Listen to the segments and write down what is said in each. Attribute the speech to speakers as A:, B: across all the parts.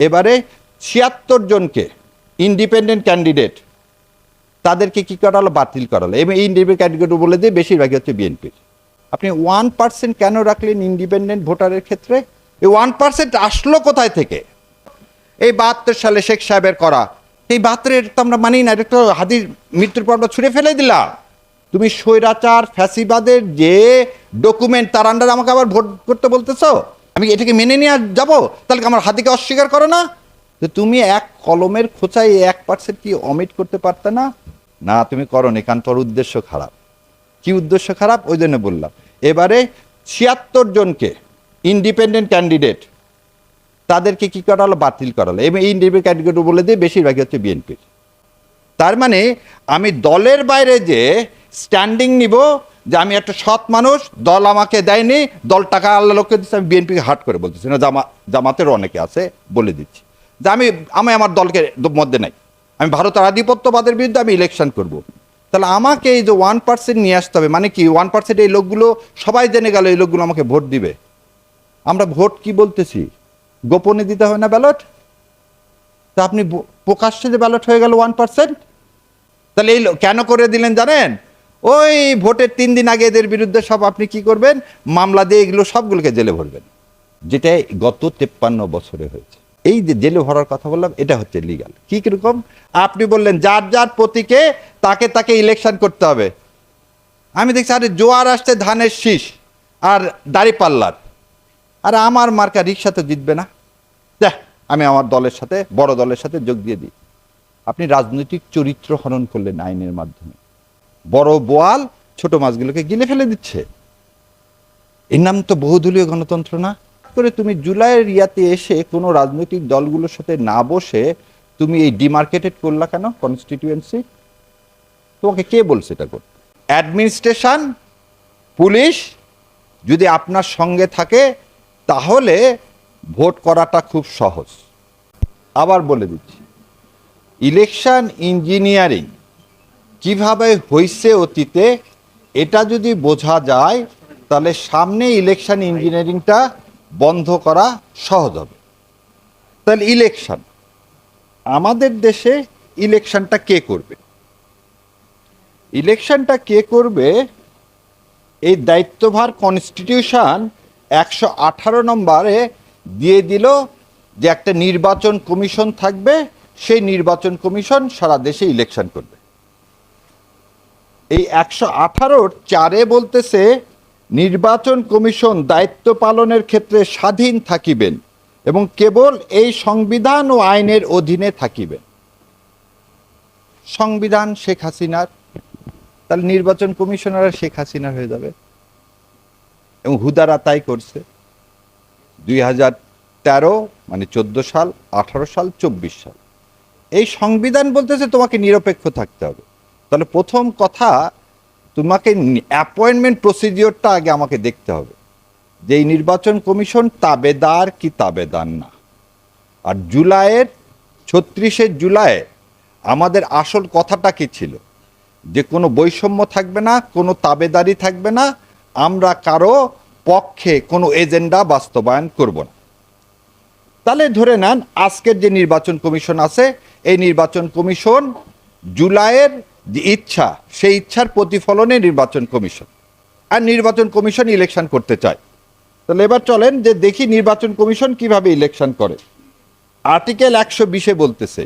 A: এবারে ৭৬ জনকে independent candidate তাদেরকে কি করা হলো, বাতিল করা হলো। এবং ইন্ডিপেন্ডেন্ট ক্যান্ডিডেট বলে দিয়ে বেশিরভাগই হচ্ছে বিএনপির। আপনি 1% কেন রাখলেন ইন্ডিপেন্ডেন্ট ভোটারের ক্ষেত্রে? এই 1% আসলো কোথায় থেকে? এই ৭২ সালে শেখ সাহেবের করা, এই ৭২-এর তো আমরা মানি না, এটা তো হাদির মৃত্যুর পর আমরা ছুঁড়ে ফেলে দিলাম। তুমি স্বৈরাচার ফ্যাসিবাদের যে ডকুমেন্ট তার আন্ডারে আমাকে আবার ভোট করতে বলতেছো? আমি এটাকে মেনে নিয়ে যাবো? তাহলে আমার হাদিকে অস্বীকার করো না যে তুমি এক কলমের খোঁচায় 1% কি অমিট করতে পারতে না? না, তুমি করো নি, কারণ তোর উদ্দেশ্য খারাপ। কি উদ্দেশ্য খারাপ? ওই জন্য বললাম। এবারে ৭৬ জনকে ইন্ডিপেন্ডেন্ট ক্যান্ডিডেট তাদেরকে কি করা হলো, বাতিল করা হলো। এবং ইন্ডিপেন্ডেন্ট ক্যান্ডিডেট বলে দিয়ে বেশিরভাগই হচ্ছে বিএনপির। তার মানে আমি দলের বাইরে যে স্ট্যান্ডিং নিব যে আমি একটা সৎ মানুষ, দল আমাকে দেয়নি, দল টাকা আল্লাহ লোককে দিচ্ছে, আমি বিএনপিকে হাট করে বলতেছি না, জামাতেরও অনেকে আছে, বলে দিচ্ছি যে আমি আমার দলকে মধ্যে নাই, আমি ভারতের আধিপত্যবাদের বিরুদ্ধে আমি ইলেকশন করব। তাহলে আমাকে এই যে 1% নিয়ে আসতে হবে। মানে কি 1%? এই লোকগুলো সবাই জেনে গেল এই লোকগুলো আমাকে ভোট দিবে। আমরা ভোট কি বলতেছি, গোপনে দিতে হবে না ব্যালট? তা আপনি প্রকাশ্যে যে ব্যালট হয়ে গেল 1%, তাহলে এই কেন করে দিলেন জানেন? ওই ভোটের 3 দিন আগে এদের বিরুদ্ধে সব আপনি কি করবেন, মামলা দিয়ে এগুলো সবগুলোকে জেলে ভরবেন, যেটা গত 53 বছরে হয়েছে। এই যে জেলে ভরার কথা বললাম, এটা হচ্ছে লিগাল। কি কিরকম? আপনি বললেন যার যার প্রতীকে তাকে তাকে ইলেকশন করতে হবে। আমি দেখছি আরে জোয়ার আসছে ধানের শীষ আর দাড়িপাল্লার, আর আমার মার্কা রিক্সা তো জিতবে না, দেখ আমি আমার দলের সাথে, বড় দলের সাথে যোগ দিয়ে দিই। আপনি রাজনৈতিক চরিত্র হনন করলেন আইনের মাধ্যমে। বড় বোয়াল ছোট মাছগুলোকে গিলে ফেলে দিচ্ছে। এর নাম তো বহুদলীয় গণতন্ত্র না? করে তুমি জুলাইয়ের ইয়াতে এসে কোনো রাজনৈতিক দলগুলোর সাথে না বসে তুমি এই ডিমার্কেটেড করলা কেন কনস্টিটিউয়েন্সি? তোমাকে কে বলছে এটা করতে? অ্যাডমিনিস্ট্রেশন, পুলিশ যদি আপনার সঙ্গে থাকে তাহলে ভোট করাটা খুব সহজ। আবার বলে দিচ্ছি, ইলেকশন ইঞ্জিনিয়ারিং কিভাবে হয়েছে অতীতে, এটা যদি বোঝা যায় তাহলে সামনে ইলেকশন ইঞ্জিনিয়ারিংটা বন্ধ করা সহজ হবে। তাহলে ইলেকশন, আমাদের দেশে ইলেকশনটা কে করবে? ইলেকশনটা কে করবে এই দায়িত্বভার কনস্টিটিউশন 118 নম্বরে দিয়ে দিল যে একটা নির্বাচন কমিশন থাকবে, সেই নির্বাচন কমিশন সারা দেশে ইলেকশন করবে। এই 118-4 বলতেছে নির্বাচন কমিশন দায়িত্ব পালনের ক্ষেত্রে স্বাধীন থাকিবেন এবং কেবল এই সংবিধান ও আইনের অধীনে থাকিবেন। সংবিধান শেখ হাসিনার, তাহলে নির্বাচন কমিশনার শেখ হাসিনার হয়ে যাবে। এবং হুদারা তাই করছে। 2013 মানে 14 সাল, 18 সাল, 24 সাল, এই সংবিধান বলতেছে তোমাকে নিরপেক্ষ থাকতে হবে। তাহলে প্রথম কথা, তোমাকে অ্যাপয়েন্টমেন্ট প্রসিডিওরটা আগে আমাকে দেখতে হবে যে এই নির্বাচন কমিশন তাবেদার কি তাবেদার না। আর জুলাইয়ের 36 জুলাই আমাদের আসল কথাটা কি ছিল, যে কোনো বৈষম্য থাকবে না, কোনো তাবেদারি থাকবে না, আমরা কারো পক্ষে কোনো এজেন্ডা বাস্তবায়ন করব না। তাহলে ধরে নেন আজকের যে নির্বাচন কমিশন আছে, এই নির্বাচন কমিশন জুলাইয়ের যে ইচ্ছা, সেই ইচ্ছার প্রতিফলনে নির্বাচন কমিশন, আর নির্বাচন কমিশন ইলেকশন করতে চায়। তাহলে এবার চলেন যে দেখি নির্বাচন কমিশন কিভাবে ইলেকশন করে। আর্টিকেল 120 বলতেছে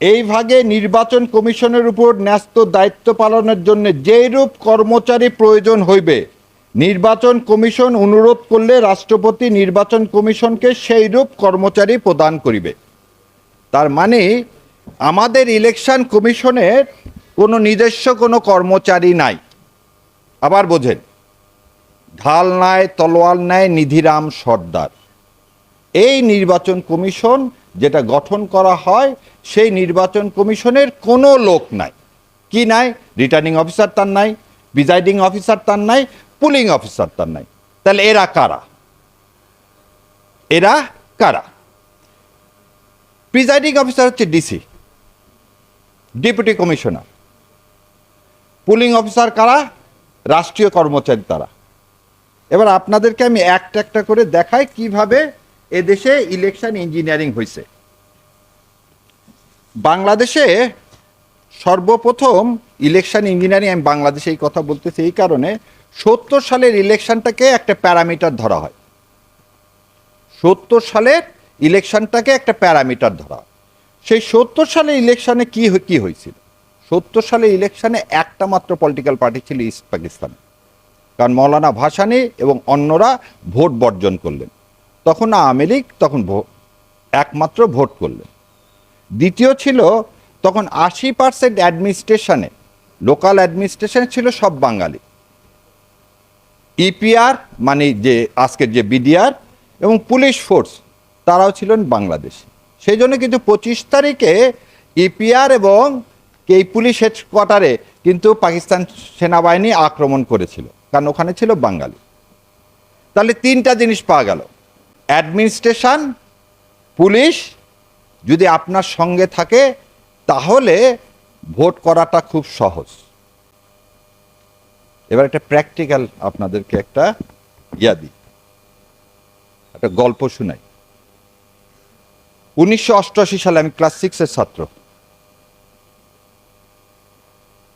A: এই ভাগে নির্বাচন কমিশনের উপর ন্যস্ত দায়িত্ব পালনের জন্য যেইরূপ কর্মচারী প্রয়োজন হইবে, নির্বাচন কমিশন অনুরোধ করলে রাষ্ট্রপতি নির্বাচন কমিশনকে সেইরূপ কর্মচারী প্রদান করিবে। তার মানে আমাদের ইলেকশন কমিশনের কোনো নিজস্ব কোনো কর্মচারী নাই। আবার বোঝেন, ঢাল নাই তলোয়ার নাই নিধিরাম সর্দার। এই নির্বাচন কমিশন যেটা গঠন করা হয়, সেই নির্বাচন কমিশনের কোনো লোক নাই। কি নাই? রিটার্নিং অফিসার তার নাই, প্রিজাইডিং অফিসার তার নাই, পুলিং অফিসার তার নাই। তাহলে এরা কারা? এরা কারা? প্রিজাইডিং অফিসার হচ্ছে DC, deputy commissioner. Pulling officer কারা? রাষ্ট্রীয় কর্মচারী তারা। এবার আপনাদেরকে আমি একটা একটা করে দেখাই কিভাবে এদেশে ইলেকশন ইঞ্জিনিয়ারিং হয়েছে। বাংলাদেশে সর্বপ্রথম ইলেকশন ইঞ্জিনিয়ারিং, আমি বাংলাদেশে এই কথা বলতেছি এই কারণে, 70 সালের ইলেকশনটাকে একটা প্যারামিটার ধরা হয়। 70 সালের ইলেকশনটাকে একটা প্যারামিটার ধরা হয়। সেই 70 সালের ইলেকশনে কি হয়েছিল? 70 সালের ইলেকশনে একটা মাত্র পলিটিক্যাল পার্টি ছিল ইস্ট পাকিস্তানে, কারণ মৌলানা ভাসানী এবং অন্যরা ভোট বর্জন করলেন। তখন আওয়ামী লীগ তখন একমাত্র ভোট করলেন। দ্বিতীয় ছিল, তখন 80% অ্যাডমিনিস্ট্রেশনে, লোকাল অ্যাডমিনিস্ট্রেশনে ছিল সব বাঙালি। ইপিআর মানে যে আজকের যে বিডিআর এবং পুলিশ ফোর্স, তারাও ছিলেন বাংলাদেশি। সেই জন্য কিন্তু 25 তারিখে ইপিআর এবং এই পুলিশ হেডকোয়ার্টারে কিন্তু পাকিস্তান সেনাবাহিনী আক্রমণ করেছিল, কারণ ওখানে ছিল বাঙালি। তাহলে তিনটা জিনিস পাওয়া গেল, অ্যাডমিনিস্ট্রেশন, পুলিশ যদি আপনার সঙ্গে থাকে তাহলে ভোট করাটা খুব সহজ। এবার একটা প্র্যাকটিক্যাল আপনাদেরকে একটা দিই, একটা গল্প শুনাই। 1988 সালে আমি ক্লাস 6-এর ছাত্র।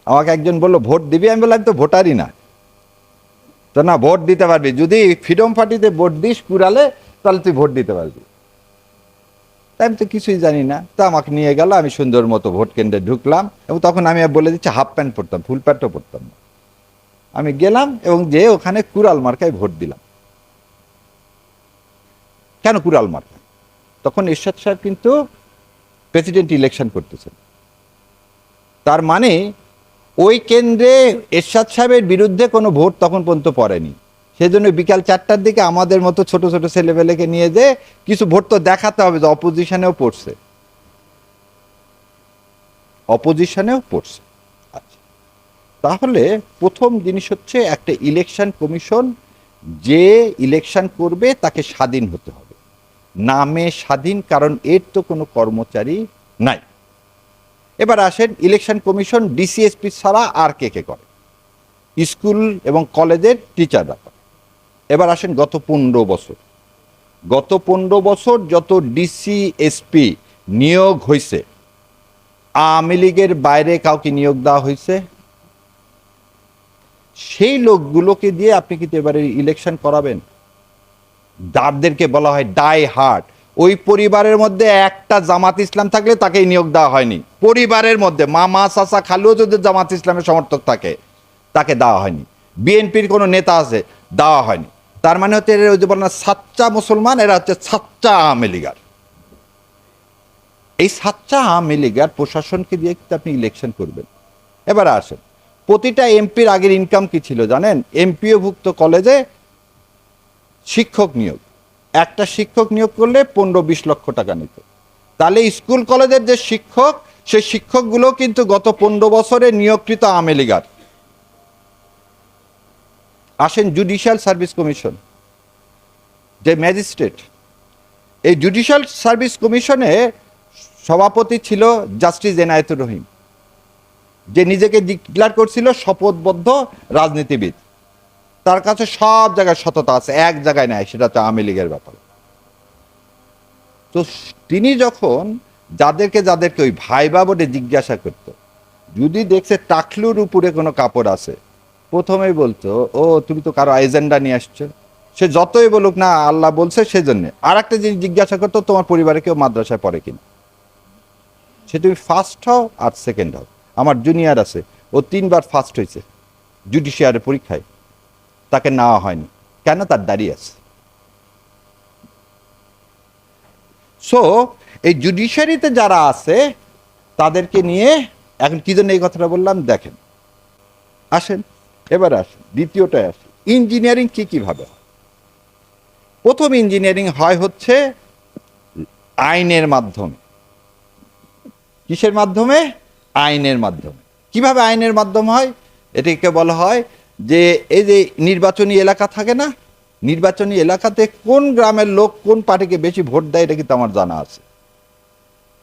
A: আমাকে একজন বললো ভোট দিবি, আমি বললাম তো ভোটারই না। তো না, ভোট দিতে পারবি যদি ফ্রিডম পার্টিতে ভোট দিস কুড়ালে, তাহলে তুই ভোট দিতে পারবি। তাই আমি তো কিছুই জানি না। তা আমাকে নিয়ে গেল, আমি সুন্দর মতো ভোট কেন্দ্রে ঢুকলাম, এবং তখন আমি বলে দিচ্ছি হাফ প্যান্ট পরতাম, ফুল প্যান্টও পরতাম না। আমি গেলাম এবং যে ওখানে কুড়াল মার্কায় ভোট দিলাম। কেন কুড়াল মার্কা? তখন এরশাদ সাহেব কিন্তু প্রেসিডেন্ট ইলেকশন করতেছেন। তার মানে ওই কেন্দ্রে এরশাদ সাহেবের বিরুদ্ধে কোনো ভোট তখন পর্যন্ত পড়েনি। সেজন্য বিকাল 4টার দিকে আমাদের মতো ছোট ছোট ছেলেবেলেকে নিয়ে যে কিছু ভোট তো দেখাতে হবে যে অপোজিশনেও পড়ছে, অপোজিশনেও পড়ছে। আচ্ছা, তাহলে প্রথম জিনিস হচ্ছে একটা ইলেকশন কমিশন যে ইলেকশন করবে তাকে স্বাধীন হতে হবে, নামে স্বাধীন, কারণ এর তো কোনো কর্মচারী নাই। এবার আসেন, ইলেকশন কমিশন ডিসিএসপি ছাড়া আর কে কে করে? স্কুল এবং কলেজের টিচাররা করে। এবার আসেন গত 15 বছর যত ডিসিএসপি নিয়োগ হয়েছে, আওয়ামী লীগের বাইরে কাউকে নিয়োগ দেওয়া হয়েছে? সেই লোকগুলোকে দিয়ে আপনি কিন্তু এবারে ইলেকশন করাবেন? যাদেরকে বলা হয় ডাই হার্ট, ওই পরিবারের মধ্যে একটা জামাত ইসলাম থাকলে তাকে নিয়োগ দেওয়া হয়নি। পরিবারের মধ্যে মামা চাচা খালুও যদি জামাত ইসলামের সমর্থক থাকে তাকে দেওয়া হয়নি। বিএনপির কোনো নেতা আছে, দেওয়া হয়নি। তার মানে হচ্ছে এরা ওই যে বলেন না সাচ্চা মুসলমান, এরা হচ্ছে সাচ্চা আওয়ামী লীগার। এই সাচ্চা আওয়ামী লীগার প্রশাসনকে দিয়ে কিন্তু আপনি ইলেকশন করবেন। এবার আসেন, প্রতিটা এমপির আগের ইনকাম কি ছিল জানেন? এমপিওভুক্ত কলেজে শিক্ষক নিয়োগ, একটা শিক্ষক নিয়োগ করলে 15-20 লক্ষ টাকা নিত। তাহলে স্কুল কলেজের যে শিক্ষক, সেই শিক্ষকগুলো কিন্তু গত 15 বছরে নিয়োগকৃত আওয়ামী লীগার। আসেন জুডিশিয়াল সার্ভিস কমিশন, যে ম্যাজিস্ট্রেট, এই জুডিশিয়াল সার্ভিস কমিশনে সভাপতি ছিল জাস্টিস এনায়েতুর রহিম, যে নিজেকে ডিক্লেয়ার করছিল শপথবদ্ধ রাজনীতিবিদ। তার কাছে সব জায়গায় সততা আছে, এক জায়গায় নাই, সেটা হচ্ছে আওয়ামী লীগের ব্যাপার। তো তিনি যখন যাদেরকে ওই ভাইবা বলে জিজ্ঞাসা করত, যদি দেখছে টাকলুর উপরে কোনো কাপড় আছে, প্রথমেই বলতো ও তুমি তো কারো এজেন্ডা নিয়ে আসছো। সে যতই বলুক না আল্লাহ বলছে সেজন্য। আর একটা জিনিস জিজ্ঞাসা করতো, তোমার পরিবারে কেউ মাদ্রাসায় পড়ে কিনা। সে তুমি ফার্স্ট হও আর সেকেন্ড হও। আমার জুনিয়র আছে, ও 3বার ফার্স্ট হয়েছে জুডিশিয়ারের পরীক্ষায়, তাকে নেওয়া হয়নি কেন? তার দাঁড়িয়ে আছে। সো এই জুডিশিয়ারিতে যারা আছে তাদেরকে নিয়ে এখন কি জন্য এই কথাটা বললাম দেখেন। আসেন এবার আসেন দ্বিতীয়টায় আসি, ইঞ্জিনিয়ারিং কিভাবে হয়। প্রথম ইঞ্জিনিয়ারিং হয় হচ্ছে আইনের মাধ্যমে। কিসের মাধ্যমে? আইনের মাধ্যমে। কিভাবে আইনের মাধ্যমে হয়? এটাকে বলা হয় যে এই যে নির্বাচনী এলাকা থাকে না, নির্বাচনী এলাকাতে কোন গ্রামের লোক কোন পার্টিকে বেশি ভোট দেয় এটা কিন্তু আমার জানা আছে।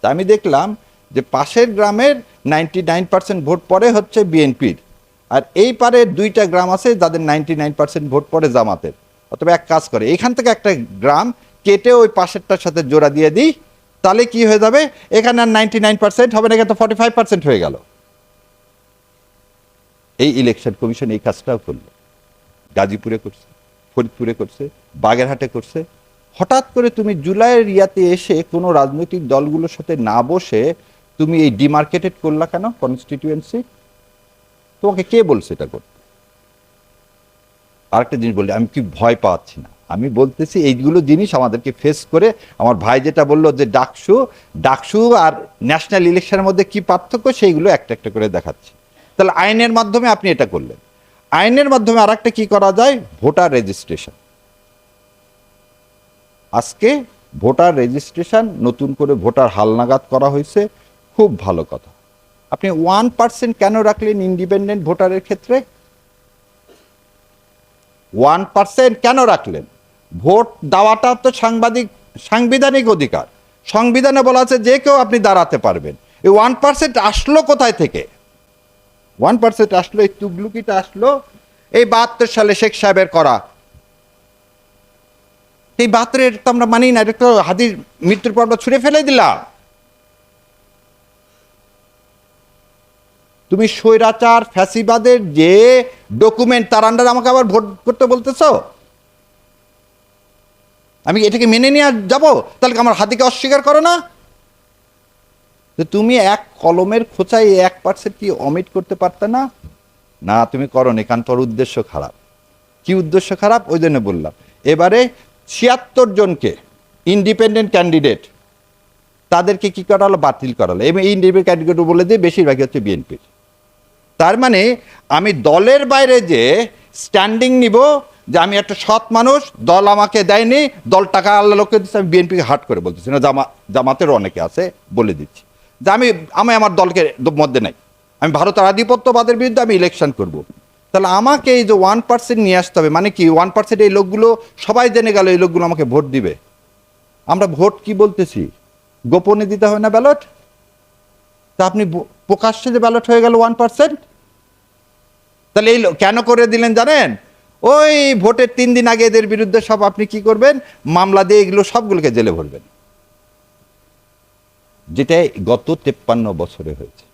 A: তা আমি দেখলাম যে পাশের গ্রামের 99% ভোট পড়ে হচ্ছে বিএনপির, আর এই পারে 2টা গ্রাম আছে যাদের 99% ভোট পড়ে জামাতের। অথবা এক কাজ করে, এখান থেকে একটা গ্রাম কেটে ওই পাশেরটার সাথে জোড়া দিয়ে দিই, তাহলে কি হয়ে যাবে, এখানে আর 99% হবে না, এখানে তো 45% হয়ে গেল। এই ইলেকশন কমিশন এই কাজটাও করলো, গাজীপুরে করছে, ফরিদপুরে করছে, বাগেরহাটে করছে। হঠাৎ করে তুমি জুলাইয়ের ইয়াতে এসে কোনো রাজনৈতিক দলগুলোর সাথে না বসে তুমি এই ডিমার্কেটেড করলা কেন কনস্টিটিউয়েন্সি? তোমাকে কে বলছে এটা করতে? আরেকটা জিনিস বললে আমি কি ভয় পাচ্ছি না, আমি বলতেছি এইগুলো জিনিস আমাদেরকে ফেস করে, আমার ভাই যেটা বললো যে ডাকসু আর ন্যাশনাল ইলেকশনের মধ্যে কি পার্থক্য, সেইগুলো একটা একটা করে দেখাচ্ছি। তাহলে আইনের মাধ্যমে আপনি এটা করলেন। আইনের মাধ্যমে আর একটা কি করা যায়, ভোটার রেজিস্ট্রেশন। আজকে ভোটার রেজিস্ট্রেশন নতুন করে ভোটার হালনাগাদ করা হয়েছে, খুব ভালো কথা। আপনি 1% কেন রাখলেন ইন্ডিপেন্ডেন্ট ভোটারের ক্ষেত্রে? 1% কেন রাখলেন? ভোট দেওয়াটা তো সাংবিধানিক অধিকার, সংবিধানে বলা আছে যে কেউ আপনি দাঁড়াতে পারবেন। এই 1% আসলো কোথায় থেকে? 1% আসলো, এই তুগলুকিটা আসলো এই 72 সালে শেখ সাহেবের করা। এই 72-এর তো আমরা মানি না, এটা তো হাদির মৃত্যুর পর আমরা ছুঁড়ে ফেলে দিলাম। তুমি স্বৈরাচার ফ্যাসিবাদের যে ডকুমেন্ট, তার আন্ডারে আমাকে আবার ভোট করতে বলতেছো? আমি এটাকে মেনে নিয়ে যাবো? তাহলে আমার হাতিকে অস্বীকার করো না? তুমি এক কলমের খোঁচায় 1% কি অমিট করতে পারতে না? না, তুমি করো নি, কারণ তোর উদ্দেশ্য খারাপ। কি উদ্দেশ্য খারাপ? ওই জন্য বললাম। এবারে 76 জনকে ইন্ডিপেন্ডেন্ট ক্যান্ডিডেট, তাদেরকে কি করা হলো, বাতিল করা হলো। এবং ইন্ডিপেন্ডেন্ট ক্যান্ডিডেট বলে দিয়ে বেশিরভাগই হচ্ছে বিএনপির। তার মানে আমি দলের বাইরে যে স্ট্যান্ডিং নিব, যে আমি একটা সৎ মানুষ, দল আমাকে দেয়নি, দল টাকা আল্লাহ লোককে দিচ্ছে, আমি বিএনপিকে হাট করে বলতেছি না, জামাতের অনেকে আছে, বলে দিচ্ছি যে আমি আমার দলকে মধ্যে নাই, আমি ভারতের আধিপত্যবাদের বিরুদ্ধে আমি ইলেকশন করব। তাহলে আমাকে এই যে 1% নিয়ে আসতে হবে, মানে কি 1% এই লোকগুলো সবাই জেনে গেল এই লোকগুলো আমাকে ভোট দিবে। আমরা ভোট কি বলতেছি, গোপনে দিতে হয় না ব্যালট? তা আপনি প্রকাশ্যে যে ব্যালট হয়ে গেল 1%, তাহলে এই কেন করে দিলেন জানেন? ওই ভোটের 3 দিন আগে এদের বিরুদ্ধে সব আপনি কি করবেন, মামলা দিয়ে এগুলো সবগুলোকে জেলে ভরবেন, যেটা গত 53 বছরে হয়েছে।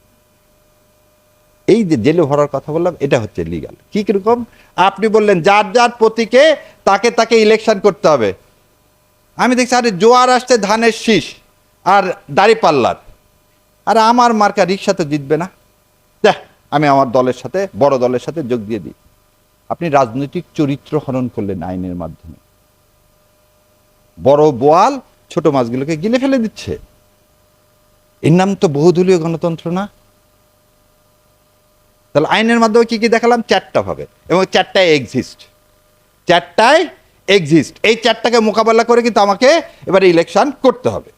A: এই যে জেলে ভরার কথা বললাম, এটা হচ্ছে লিগাল। কি কিরকম? আপনি বললেন যার যার প্রতীকে তাকে তাকে ইলেকশন করতে হবে। আমি দেখছি আরে জোয়ার আসছে ধানের শীষ আর দাড়িপাল্লার, আর আমার মার্কা রিক্সা তো জিতবে না, দেখ আমি আমার দলের সাথে, বড় দলের সাথে যোগ দিয়ে দিই। আপনি রাজনৈতিক চরিত্র হরণ করলেন আইনের মাধ্যমে। বড় বোয়াল ছোট মাছগুলোকে গিলে ফেলে দিচ্ছে। এর নাম তো বহুদলীয় গণতন্ত্র না? তাহলে আইনের মাধ্যমে কি কি দেখালাম? 4টা ভাবে, এবং 4টায় এক্সিস্ট। এই 4টাকে মোকাবেলা করে কিন্তু আমাকে এবারে ইলেকশন করতে হবে।